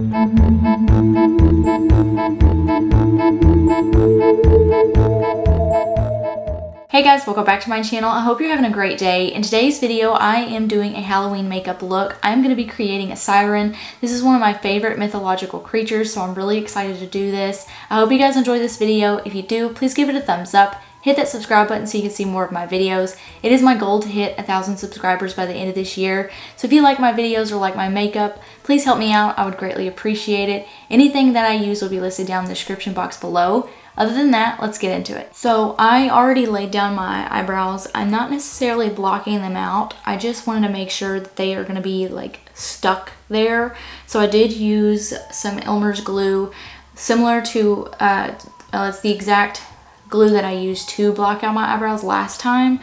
Hey guys, welcome back to my channel. I hope you're having a great day. In today's video, I am doing a Halloween makeup look. I'm going to be creating a siren. This is one of my favorite mythological creatures, so I'm really excited to do this. I hope you guys enjoy this video. If you do, please give it a thumbs up. Hit that subscribe button so you can see more of my videos. It is my goal to hit 1,000 subscribers by the end of this year. So if you like my videos or like my makeup, please help me out. I would greatly appreciate it. Anything that I use will be listed down in the description box below. Other than that, let's get into it. So I already laid down my eyebrows. I'm not necessarily blocking them out. I just wanted to make sure that they are going to be like stuck there. So I did use some Elmer's glue, similar to, it's the exact glue that I used to block out my eyebrows last time.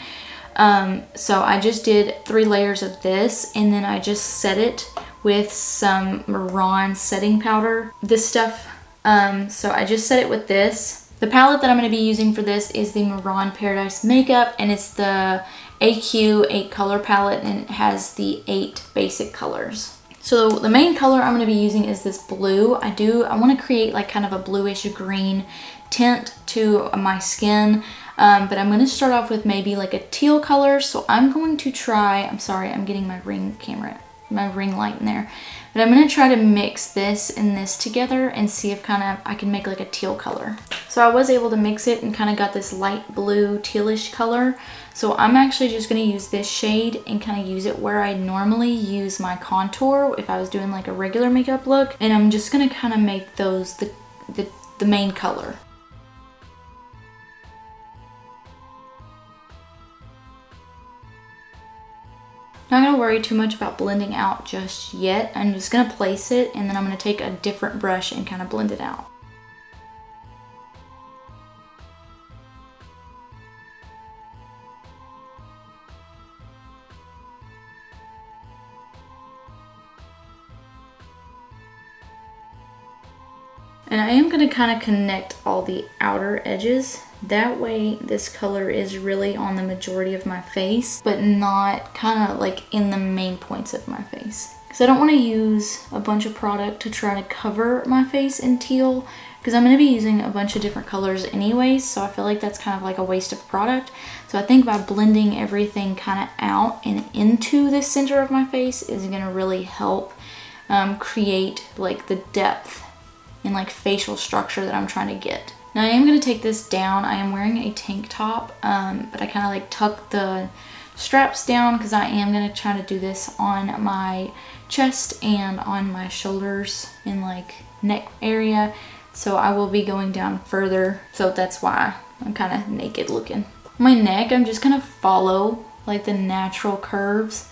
So I just did 3 layers of this, and then I just set it with some Mehron setting powder. This stuff, so I just set it with this. The palette that I'm going to be using for this is the Mehron Paradise Makeup, and it's the AQ 8 color palette, and it has the 8 basic colors. So the main color I'm going to be using is this blue. I want to create like kind of a bluish green tint to my skin, but I'm going to start off with maybe like a teal color. So I'm going to try, I'm sorry, I'm getting my ring light in there. But I'm going to try to mix this and this together and see if kind of I can make like a teal color. So I was able to mix it and kind of got this light blue tealish color. So I'm actually just going to use this shade and kind of use it where I normally use my contour if I was doing like a regular makeup look. And I'm just going to kind of make those the main color. Not going to worry too much about blending out just yet. I'm just going to place it, and then I'm going to take a different brush and kind of blend it out. And I am going to kind of connect all the outer edges. That way this color is really on the majority of my face, but not kind of like in the main points of my face. Because I don't want to use a bunch of product to try to cover my face in teal, because I'm going to be using a bunch of different colors anyways, so I feel like that's kind of like a waste of product. So I think by blending everything kind of out and into the center of my face is going to really help create like the depth and like facial structure that I'm trying to get. Now I am going to take this down. I am wearing a tank top, but I kind of like tuck the straps down because I am going to try to do this on my chest and on my shoulders and like neck area. So I will be going down further. So that's why I'm kind of naked looking. My neck, I'm just going to follow like the natural curves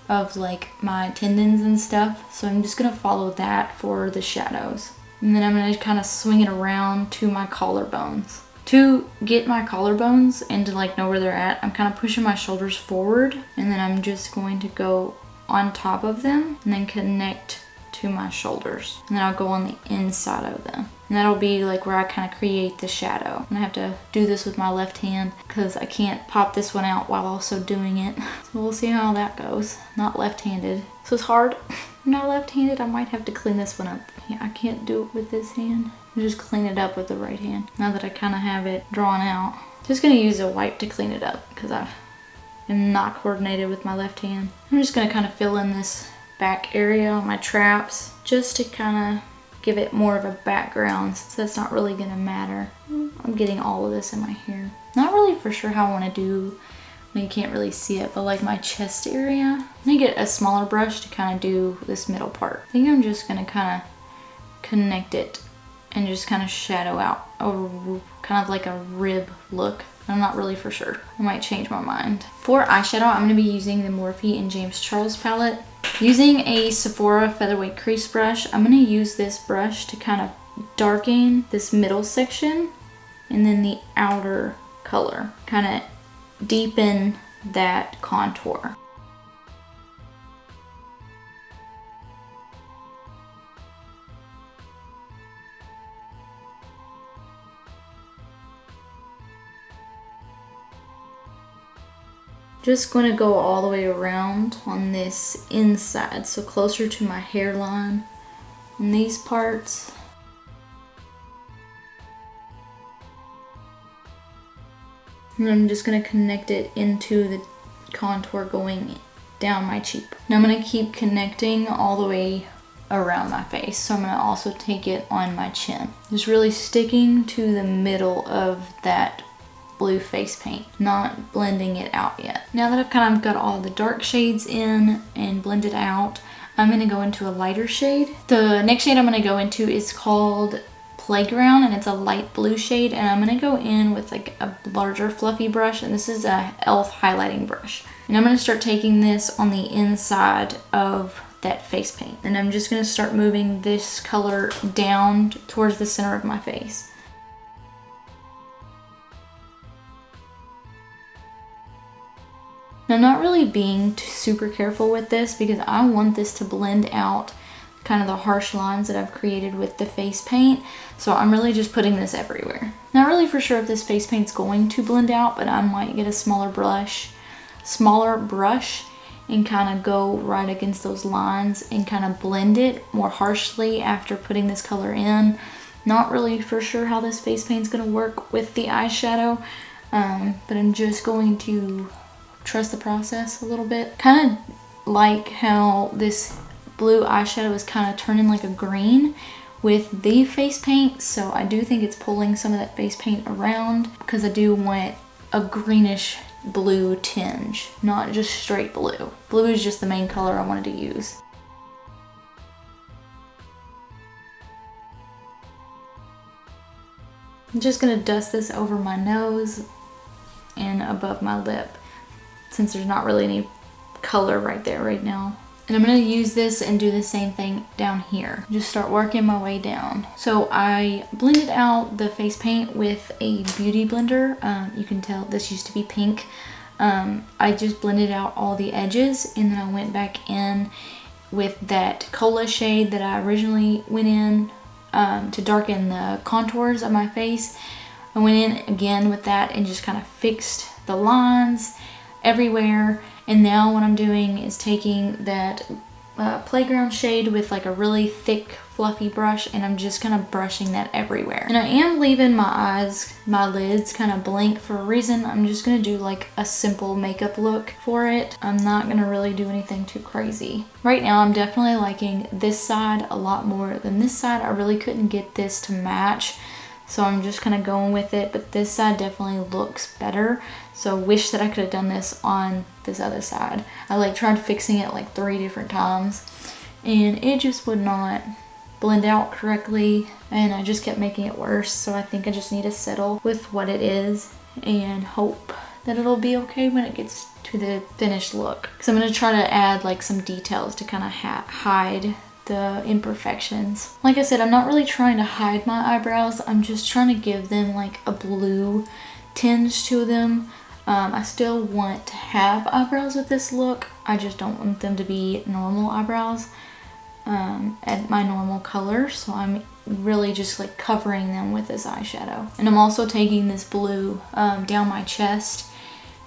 of like my tendons and stuff. So I'm just going to follow that for the shadows. And then I'm going to kind of swing it around to my collarbones. To get my collarbones and to like know where they're at, I'm kind of pushing my shoulders forward, and then I'm just going to go on top of them and then connect to my shoulders. And then I'll go on the inside of them. And that'll be like where I kind of create the shadow. And I have to do this with my left hand because I can't pop this one out while also doing it. So we'll see how that goes. Not left-handed. So it's hard. I'm not left-handed. I might have to clean this one up. Yeah, I can't do it with this hand. I'll just clean it up with the right hand. Now that I kind of have it drawn out. Just going to use a wipe to clean it up because I am not coordinated with my left hand. I'm just going to kind of fill in this back area on my traps just to kind of give it more of a background since that's not really going to matter. I'm getting all of this in my hair. Not really for sure how I want to do, I mean, you can't really see it, but like my chest area. I'm going to get a smaller brush to kind of do this middle part. I think I'm just going to kind of connect it and just kind of shadow out kind of like a rib look. I'm not really for sure. I might change my mind. For eyeshadow, I'm going to be using the Morphe and James Charles palette. Using a Sephora Featherweight crease brush, I'm going to use this brush to kind of darken this middle section and then the outer color. Kind of deepen that contour. Just going to go all the way around on this inside, so closer to my hairline in these parts. And I'm just going to connect it into the contour going down my cheek. Now I'm going to keep connecting all the way around my face. So I'm going to also take it on my chin. Just really sticking to the middle of that blue face paint, not blending it out yet. Now that I've kind of got all the dark shades in and blended out, I'm going to go into a lighter shade. The next shade I'm going to go into is called Playground, and it's a light blue shade, and I'm going to go in with like a larger fluffy brush, and this is a e.l.f. highlighting brush. And I'm going to start taking this on the inside of that face paint, and I'm just going to start moving this color down towards the center of my face. Now, I'm not really being super careful with this because I want this to blend out kind of the harsh lines that I've created with the face paint. So I'm really just putting this everywhere. Not really for sure if this face paint's going to blend out, but I might get a smaller brush and kind of go right against those lines and kind of blend it more harshly after putting this color in. Not really for sure how this face paint's going to work with the eyeshadow, but I'm just going to trust the process a little bit. Kind of like how this blue eyeshadow is kind of turning like a green with the face paint, so I do think it's pulling some of that face paint around because I do want a greenish blue tinge, not just straight blue. Blue is just the main color I wanted to use. I'm just gonna dust this over my nose and above my lip since there's not really any color right there right now. And I'm going to use this and do the same thing down here. Just start working my way down. So I blended out the face paint with a beauty blender. You can tell this used to be pink. I just blended out all the edges, and then I went back in with that cola shade that I originally went in to darken the contours of my face. I went in again with that and just kind of fixed the lines everywhere. And now what I'm doing is taking that Playground shade with like a really thick fluffy brush, and I'm just kind of brushing that everywhere. And I am leaving my lids kind of blank for a reason. I'm just going to do like a simple makeup look for it. I'm not going to really do anything too crazy. Right now I'm definitely liking this side a lot more than this side. I really couldn't get this to match, so I'm just kind of going with it, but this side definitely looks better. So wish that I could have done this on this other side. I like tried fixing it like 3 different times and it just would not blend out correctly, and I just kept making it worse. So I think I just need to settle with what it is and hope that it'll be okay when it gets to the finished look. Because I'm going to try to add like some details to kind of hide the imperfections. Like I said, I'm not really trying to hide my eyebrows. I'm just trying to give them like a blue tinge to them. I still want to have eyebrows with this look. I just don't want them to be normal eyebrows at my normal color. So I'm really just like covering them with this eyeshadow. And I'm also taking this blue down my chest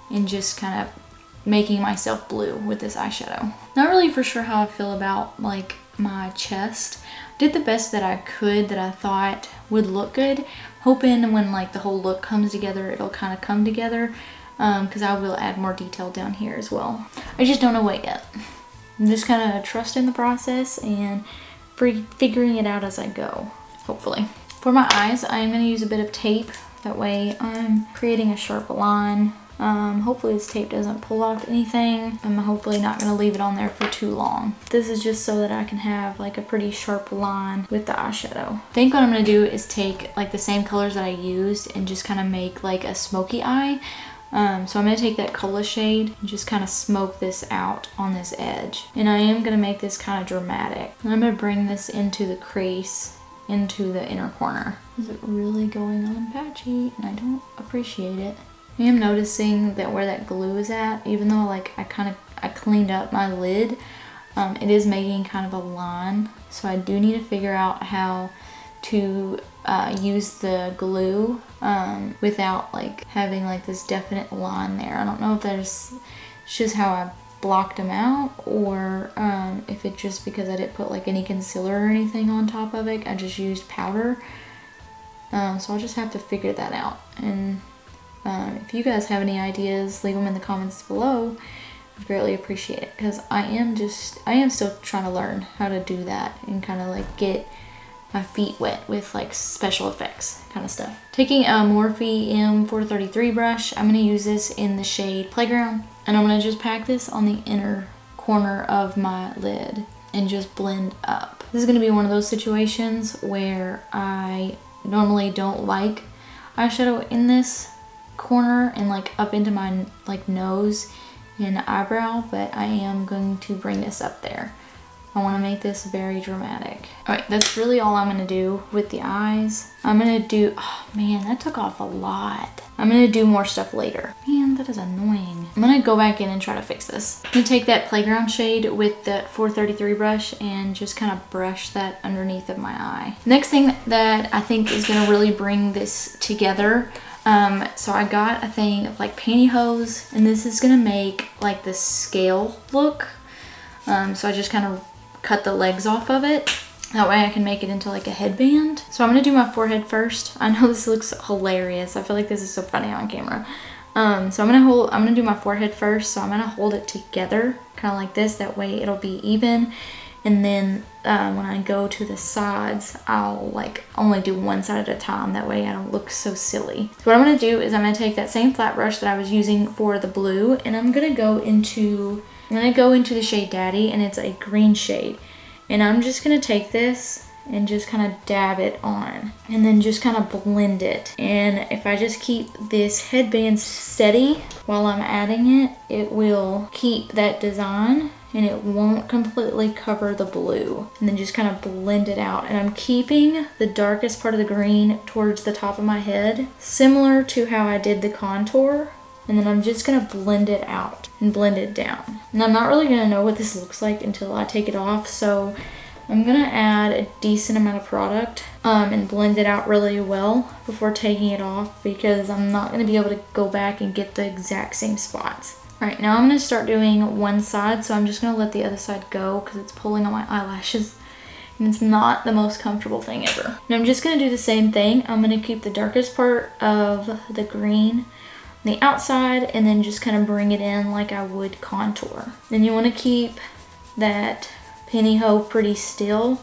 and just kind of making myself blue with this eyeshadow. Not really for sure how I feel about like my chest. Did the best that I could that I thought would look good, hoping when like the whole look comes together it'll kind of come together, because I will add more detail down here as well. I just don't know what yet. I'm just kind of trusting the process and figuring it out as I go, hopefully. For my eyes, I'm going to use a bit of tape. That way I'm creating a sharp line. Hopefully this tape doesn't pull off anything. I'm hopefully not going to leave it on there for too long. This is just so that I can have like a pretty sharp line with the eyeshadow. I think what I'm going to do is take like the same colors that I used and just kind of make like a smoky eye. So I'm going to take that cola shade and just kind of smoke this out on this edge. And I am going to make this kind of dramatic. And I'm going to bring this into the crease, into the inner corner. Is it really going on patchy? And I don't appreciate it. I am noticing that where that glue is at, even though like I cleaned up my lid, it is making kind of a line. So I do need to figure out how to use the glue without like having like this definite line there. I don't know if it's just how I blocked them out, or if it's just because I didn't put like any concealer or anything on top of it. I just used powder. So I'll just have to figure that out. And if you guys have any ideas, leave them in the comments below. I'd greatly appreciate it, because I am still trying to learn how to do that and kind of like get my feet wet with like special effects kind of stuff. Taking a Morphe M433 brush, I'm going to use this in the shade Playground, and I'm going to just pack this on the inner corner of my lid and just blend up. This is going to be one of those situations where I normally don't like eyeshadow in this corner and like up into my like nose and eyebrow, but I am going to bring this up there. I want to make this very dramatic. Alright, that's really all I'm going to do with the eyes. I'm going to do, oh man, that took off a lot. I'm going to do more stuff later. Man, that is annoying. I'm going to go back in and try to fix this. I'm going to take that Playground shade with that 433 brush and just kind of brush that underneath of my eye. Next thing that I think is going to really bring this together, so I got a thing of like pantyhose, and this is going to make like the scale look. So I just kind of cut the legs off of it. That way I can make it into like a headband. So I'm going to do my forehead first. I know this looks hilarious. I feel like this is so funny on camera. So I'm going to do my forehead first. So I'm going to hold it together kind of like this. That way it'll be even. And then when I go to the sides, I'll like only do one side at a time. That way I don't look so silly. So what I'm going to do is I'm going to take that same flat brush that I was using for the blue, and I'm going to go into the shade Daddy, and it's a green shade. And I'm just going to take this and just kind of dab it on, and then just kind of blend it. And if I just keep this headband steady while I'm adding it, it will keep that design and it won't completely cover the blue. And then just kind of blend it out. And I'm keeping the darkest part of the green towards the top of my head, similar to how I did the contour. And then I'm just going to blend it out and blend it down. And I'm not really going to know what this looks like until I take it off. So I'm going to add a decent amount of product and blend it out really well before taking it off, because I'm not going to be able to go back and get the exact same spots. Alright, now I'm going to start doing one side. So I'm just going to let the other side go because it's pulling on my eyelashes. And it's not the most comfortable thing ever. And I'm just going to do the same thing. I'm going to keep the darkest part of the green the outside, and then just kind of bring it in like I would contour. Then you want to keep that pantyhose pretty still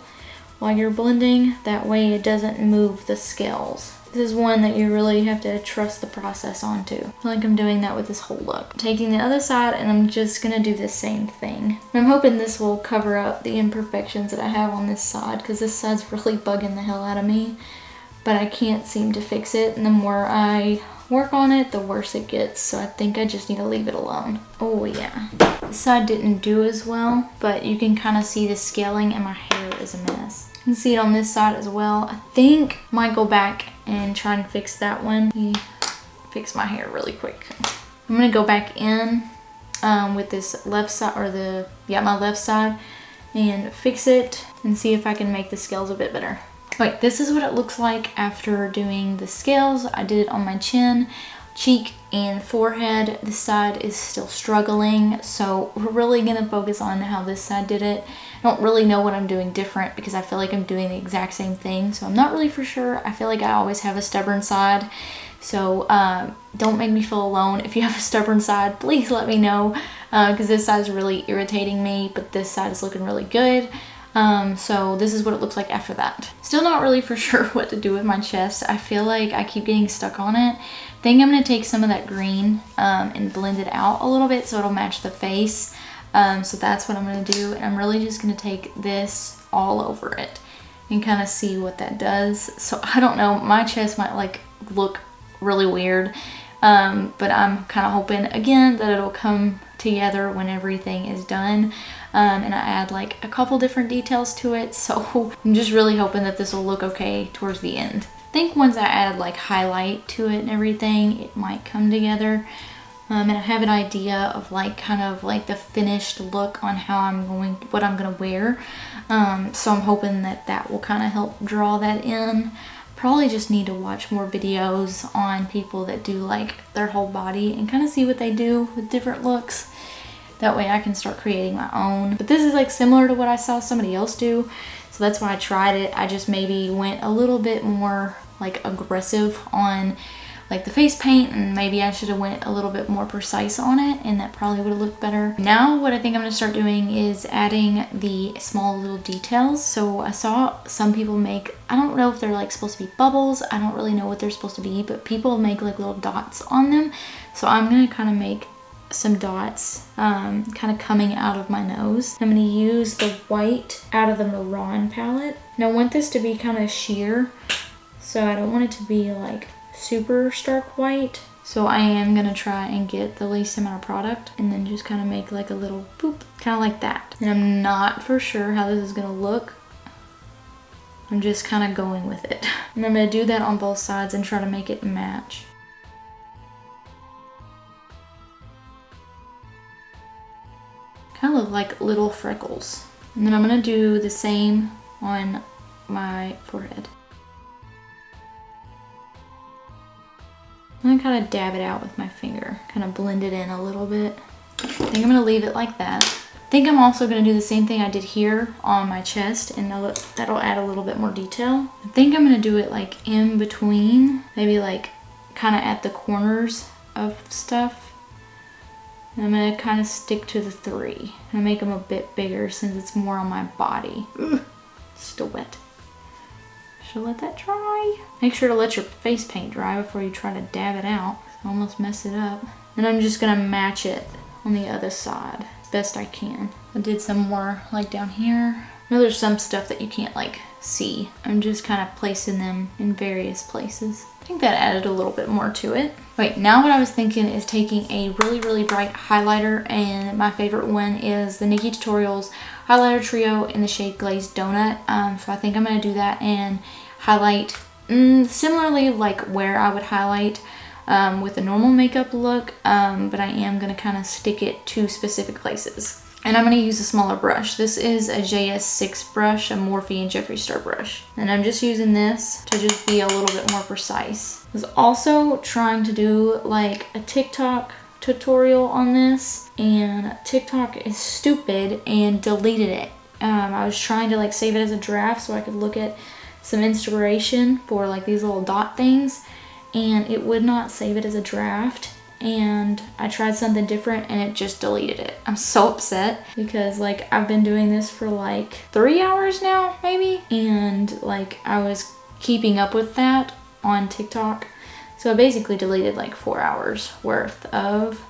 while you're blending. That way it doesn't move the scales. This is one that you really have to trust the process onto. I feel like I'm doing that with this whole look. Taking the other side, and I'm just going to do the same thing. I'm hoping this will cover up the imperfections that I have on this side, because this side's really bugging the hell out of me. But I can't seem to fix it, and the more I work on it, the worse it gets. So I think I just need to leave it alone. Oh yeah. This side didn't do as well, but you can kind of see the scaling, and my hair is a mess. You can see it on this side as well. I think I might go back and try and fix that one. Let me fix my hair really quick. I'm gonna go back in with this left side, or my left side, and fix it and see if I can make the scales a bit better. Wait, this is what it looks like after doing the scales. I did it on my chin, cheek, and forehead. This side is still struggling, so we're really gonna focus on how this side did it. I don't really know what I'm doing different because I feel like I'm doing the exact same thing, so I'm not really for sure. I feel like I always have a stubborn side, so don't make me feel alone. If you have a stubborn side, please let me know, because this side is really irritating me, but this side is looking really good. So this is what it looks like after that. Still not really for sure what to do with my chest. I feel like I keep getting stuck on it. I think I'm going to take some of that green and blend it out a little bit so it'll match the face. So that's what I'm going to do. And I'm really just going to take this all over it and kind of see what that does. So I don't know, my chest might like look really weird. But I'm kind of hoping again that it'll come together when everything is done. And I add like a couple different details to it, so I'm just really hoping that this will look okay towards the end. I think once I add like highlight to it and everything, it might come together. And I have an idea of like kind of like the finished look on how what I'm gonna wear. So I'm hoping that that will kind of help draw that in. Probably just need to watch more videos on people that do like their whole body and kind of see what they do with different looks. That way I can start creating my own. But this is like similar to what I saw somebody else do. So that's why I tried it. I just maybe went a little bit more like aggressive on like the face paint, and maybe I should have went a little bit more precise on it, and that probably would have looked better. Now what I think I'm going to start doing is adding the small little details. So I saw some people make, I don't know if they're like supposed to be bubbles, I don't really know what they're supposed to be, but people make like little dots on them. So I'm going to kind of make some dots kind of coming out of my nose. I'm going to use the white out of the Mehron palette, and I want this to be kind of sheer, so I don't want it to be like super stark white. So I am gonna try and get the least amount of product and then just kind of make like a little boop, kind of like that. And I'm not for sure how this is gonna look. I'm just kind of going with it. And I'm gonna do that on both sides and try to make it match. Kind of look like little freckles. And then I'm gonna do the same on my forehead. I'm gonna kind of dab it out with my finger, kind of blend it in a little bit. I think I'm gonna leave it like that. I think I'm also gonna do the same thing I did here on my chest, and that'll add a little bit more detail. I think I'm gonna do it like in between, maybe like kind of at the corners of stuff. And I'm gonna kind of stick to the 3. I'm gonna make them a bit bigger since it's more on my body. Ugh, still wet. Should let that dry. Make sure to let your face paint dry before you try to dab it out. Almost mess it up. And I'm just gonna match it on the other side as best I can. I did some more like down here. I know there's some stuff that you can't like see. I'm just kind of placing them in various places. I think that added a little bit more to it. Wait, now what I was thinking is taking a really, really bright highlighter, and my favorite one is the Nikkie Tutorials Highlighter Trio in the shade Glazed Donut. So I think I'm gonna do that and highlight similarly like where I would highlight with a normal makeup look, but I am gonna kind of stick it to specific places. And I'm gonna use a smaller brush. This is a JS6 brush, a Morphe and Jeffree Star brush. And I'm just using this to just be a little bit more precise. I was also trying to do like a TikTok tutorial on this, and TikTok is stupid and deleted it. I was trying to like save it as a draft so I could look at some inspiration for like these little dot things, and it would not save it as a draft. And I tried something different and it just deleted it. I'm so upset because like I've been doing this for like 3 hours now maybe, and like I was keeping up with that on TikTok. So I basically deleted like 4 hours worth of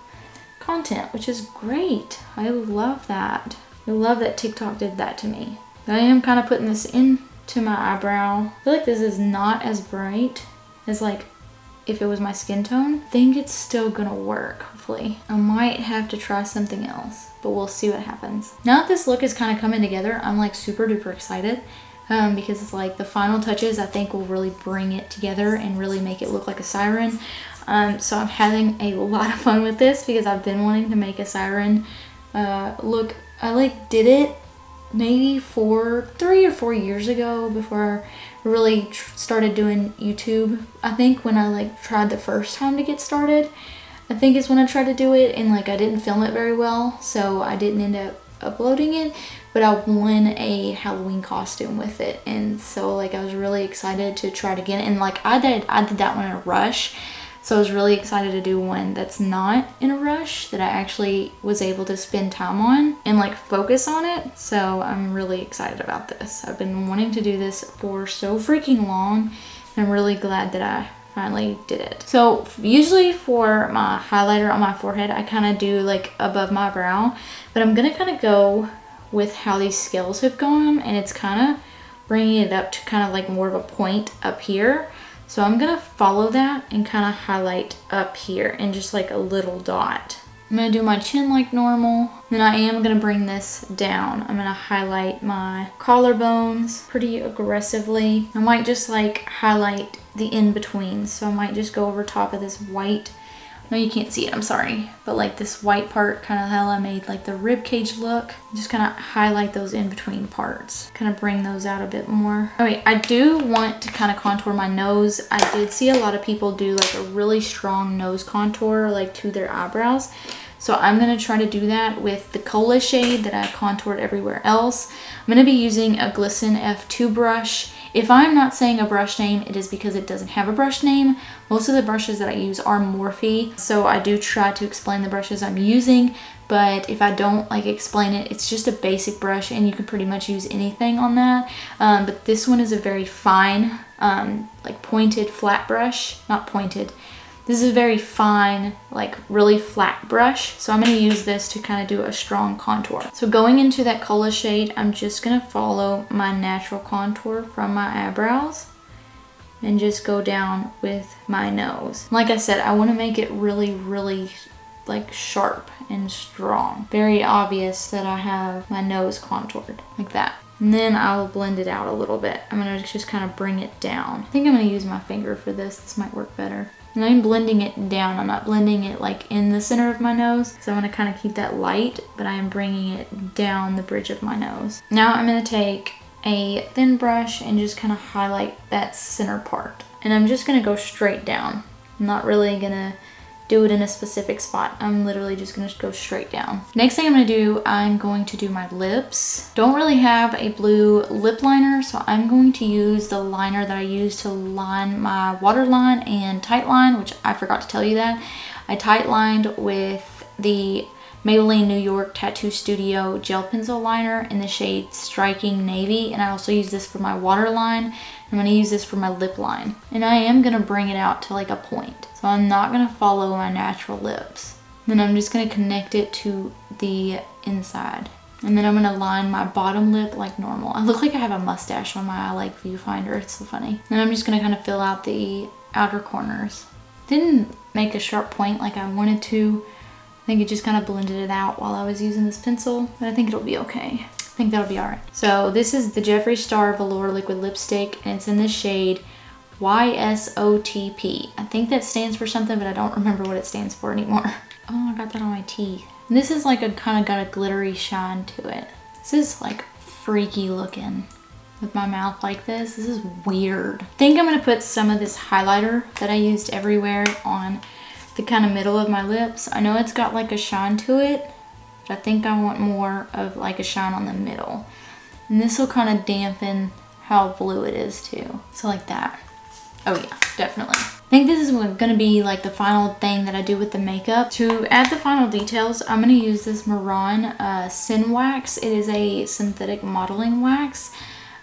content, which is great. I love that. I love that TikTok did that to me. I am kind of putting this into my eyebrow. I feel like this is not as bright as like if it was my skin tone. I think it's still gonna work, hopefully. I might have to try something else, but we'll see what happens. Now that this look is kind of coming together, I'm like super duper excited because it's like the final touches I think will really bring it together and really make it look like a siren. So I'm having a lot of fun with this because I've been wanting to make a siren look. I like did it maybe 3 or 4 years ago before I really started doing YouTube. I think when I like tried the first time to get started, I think is when I tried to do it, and like I didn't film it very well, so I didn't end up uploading it, but I won a Halloween costume with it, and so like I was really excited to try it again. And like I did that one in a rush, so I was really excited to do one that's not in a rush, that I actually was able to spend time on and like focus on it. So I'm really excited about this. I've been wanting to do this for so freaking long, and I'm really glad that I finally did it. So usually for my highlighter on my forehead, I kind of do like above my brow, but I'm gonna kind of go with how these scales have gone, and it's kind of bringing it up to kind of like more of a point up here. So I'm gonna follow that and kind of highlight up here and just like a little dot. I'm gonna do my chin like normal. Then I am gonna bring this down. I'm gonna highlight my collarbones pretty aggressively. I might just like highlight the in-between. So I might just go over top of this white. No, you can't see it, I'm sorry. But like this white part, kind of how I made like the rib cage look. Just kind of highlight those in-between parts. Kind of bring those out a bit more. Oh wait, I do want to kind of contour my nose. I did see a lot of people do like a really strong nose contour like to their eyebrows. So I'm going to try to do that with the Cola shade that I contoured everywhere else. I'm going to be using a Glisten F2 brush. If I'm not saying a brush name, it is because it doesn't have a brush name. Most of the brushes that I use are Morphe, so I do try to explain the brushes I'm using, but if I don't like explain it, it's just a basic brush and you can pretty much use anything on that. But this one is a very fine, like pointed flat brush, not pointed. This is a very fine, like really flat brush. So I'm going to use this to kind of do a strong contour. So going into that Cola shade, I'm just going to follow my natural contour from my eyebrows and just go down with my nose. Like I said, I want to make it really, really like sharp and strong. Very obvious that I have my nose contoured like that. And then I'll blend it out a little bit. I'm going to just kind of bring it down. I think I'm going to use my finger for this. This might work better. And I'm blending it down. I'm not blending it like in the center of my nose. So I'm going to kind of keep that light, but I am bringing it down the bridge of my nose. Now I'm going to take a thin brush and just kind of highlight that center part. And I'm just going to go straight down. I'm not really going to do it in a specific spot. I'm literally just going to go straight down. Next thing I'm going to do, I'm going to do my lips. Don't really have a blue lip liner, so I'm going to use the liner that I use to line my waterline and tight line, which I forgot to tell you that. I tight lined with the Maybelline New York Tattoo Studio gel pencil liner in the shade Striking Navy, and I also use this for my waterline. I'm going to use this for my lip line, and I am going to bring it out to like a point. So I'm not going to follow my natural lips. Then I'm just going to connect it to the inside. And then I'm going to line my bottom lip like normal. I look like I have a mustache on my like viewfinder. It's so funny. Then I'm just going to kind of fill out the outer corners. Didn't make a sharp point like I wanted to. I think it just kind of blended it out while I was using this pencil, but I think it'll be okay. I think that'll be all right. So this is the Jeffree Star Velour Liquid Lipstick, and it's in the shade YSOTP. I think that stands for something, but I don't remember what it stands for anymore. Oh, I got that on my teeth. And this is like a kind of got a glittery shine to it. This is like freaky looking with my mouth like this. This is weird. I think I'm gonna put some of this highlighter that I used everywhere on the kind of middle of my lips. I know it's got like a shine to it, but I think I want more of like a shine on the middle. And this will kind of dampen how blue it is too. So like that. Oh yeah, definitely. I think this is gonna be like the final thing that I do with the makeup. To add the final details, I'm gonna use this Mehron Sin Wax. It is a synthetic modeling wax.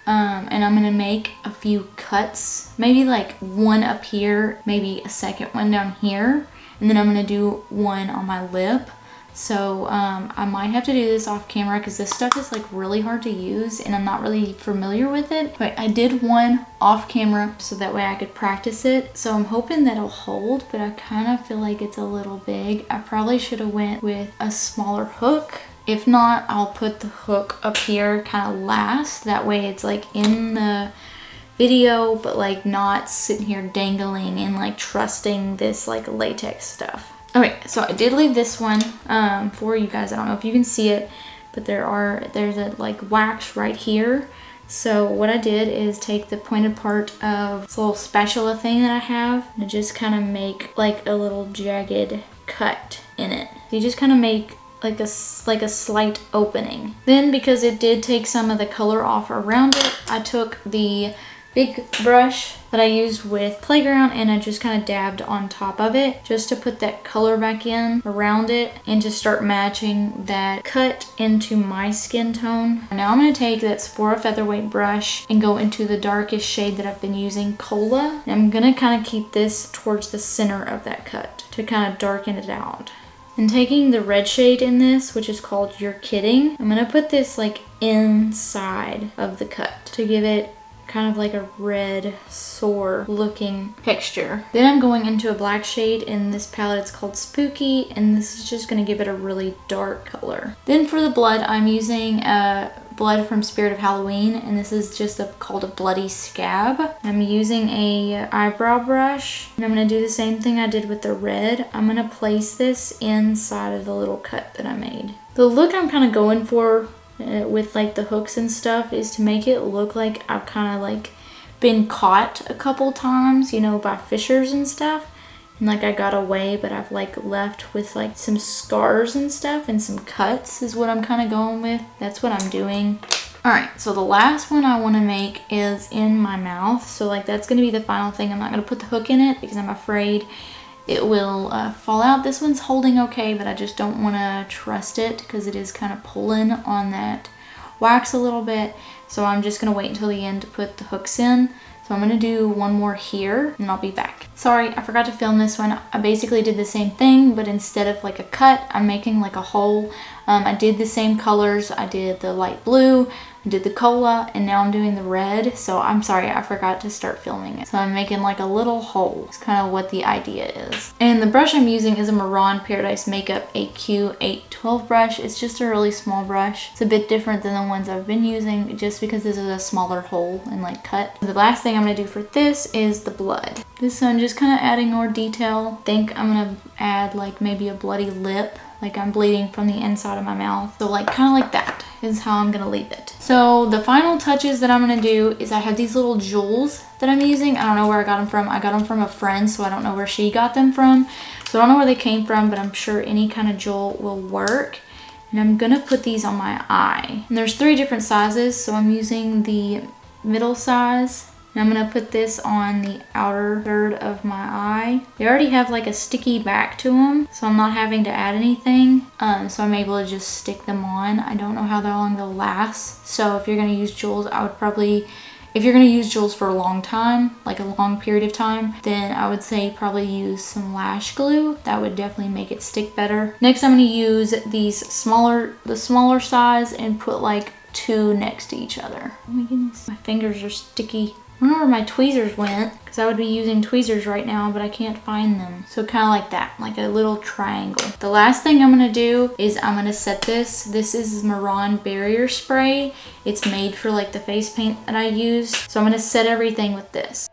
And I'm gonna make a few cuts, maybe like one up here, maybe a second one down here, and then I'm gonna do one on my lip. So I might have to do this off camera because this stuff is like really hard to use and I'm not really familiar with it. But I did one off camera so that way I could practice it. So I'm hoping that'll hold, but I kind of feel like it's a little big. I probably should have went with a smaller hook. If not, I'll put the hook up here kind of last. That way it's like in the video, but like not sitting here dangling and like trusting this like latex stuff. Okay, so I did leave this one for you guys. I don't know if you can see it, but there's a like wax right here. So what I did is take the pointed part of this little spatula thing that I have and just kind of make like a little jagged cut in it. You just kind of make like a slight opening. Then because it did take some of the color off around it, I took the big brush that I used with Playground and I just kind of dabbed on top of it just to put that color back in around it and to start matching that cut into my skin tone. Now I'm going to take that Sephora Featherweight brush and go into the darkest shade that I've been using, Cola. And I'm going to kind of keep this towards the center of that cut to kind of darken it out. And taking the red shade in this, which is called You're Kidding, I'm going to put this like inside of the cut to give it kind of like a red sore looking texture. Then I'm going into a black shade in this palette. It's called Spooky, and this is just going to give it a really dark color. Then for the blood, I'm using blood from Spirit of Halloween, and this is just called a Bloody Scab. I'm using a eyebrow brush, and I'm going to do the same thing I did with the red. I'm going to place this inside of the little cut that I made. The look I'm kind of going for with like the hooks and stuff is to make it look like I've kind of like been caught a couple times, you know, by fishers and stuff. and like I got away, but I've like left with like some scars and stuff and some cuts is what I'm kind of going with. That's what I'm doing. All right, so the last one I want to make is in my mouth. So like that's going to be the final thing. I'm not going to put the hook in it because I'm afraid it will fall out. This one's holding okay, but I just don't want to trust it because it is kind of pulling on that wax a little bit. So I'm just going to wait until the end to put the hooks in. So I'm going to do one more here and I'll be back. Sorry, I forgot to film this one. I basically did the same thing, but instead of like a cut, I'm making like a hole. I did the same colors. I did the light blue, I did the cola, and now I'm doing the red. So I'm sorry, I forgot to start filming it. So I'm making like a little hole. It's kind of what the idea is. And the brush I'm using is a Mehron Paradise Makeup AQ812 brush. It's just a really small brush. It's a bit different than the ones I've been using just because this is a smaller hole and like cut. The last thing I'm going to do for this is the blood. This one just kind of adding more detail. I think I'm going to add like maybe a bloody lip. Like I'm bleeding from the inside of my mouth. So like kind of like that is how I'm gonna leave it. So the final touches that I'm gonna do is I have these little jewels that I'm using. I don't know where I got them from. I got them from a friend, so I don't know where she got them from. So I don't know where they came from, but I'm sure any kind of jewel will work. And I'm gonna put these on my eye. And there's 3 different sizes, so I'm using the middle size. And I'm gonna put this on the outer third of my eye. They already have like a sticky back to them, so I'm not having to add anything. So I'm able to just stick them on. I don't know how long they'll last. So if you're gonna use jewels, I would probably, if you're gonna use jewels for a long time, like a long period of time, then I would say probably use some lash glue. That would definitely make it stick better. Next, I'm gonna use these the smaller size and put like 2 next to each other. Oh my goodness, my fingers are sticky. I don't know where my tweezers went because I would be using tweezers right now, but I can't find them. So kind of like that, like a little triangle. The last thing I'm gonna do is I'm gonna set this. This is Mehron Barrier Spray. It's made for like the face paint that I use. So I'm gonna set everything with this.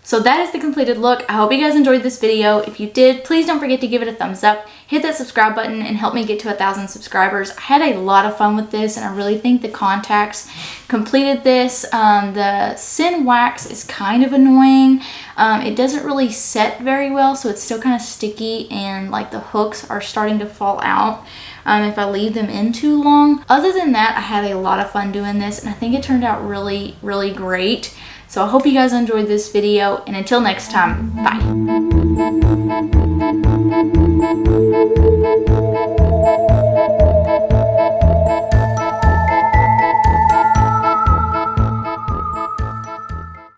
So that is the completed look. I hope you guys enjoyed this video. If you did, please don't forget to give it a thumbs up, hit that subscribe button, and help me get to 1,000 subscribers. I had a lot of fun with this, and I really think the contacts completed this. The Sin Wax is kind of annoying. It doesn't really set very well, so it's still kind of sticky, and like the hooks are starting to fall out if I leave them in too long. Other than that, I had a lot of fun doing this, and I think it turned out really, really great. So I hope you guys enjoyed this video, and until next time, bye.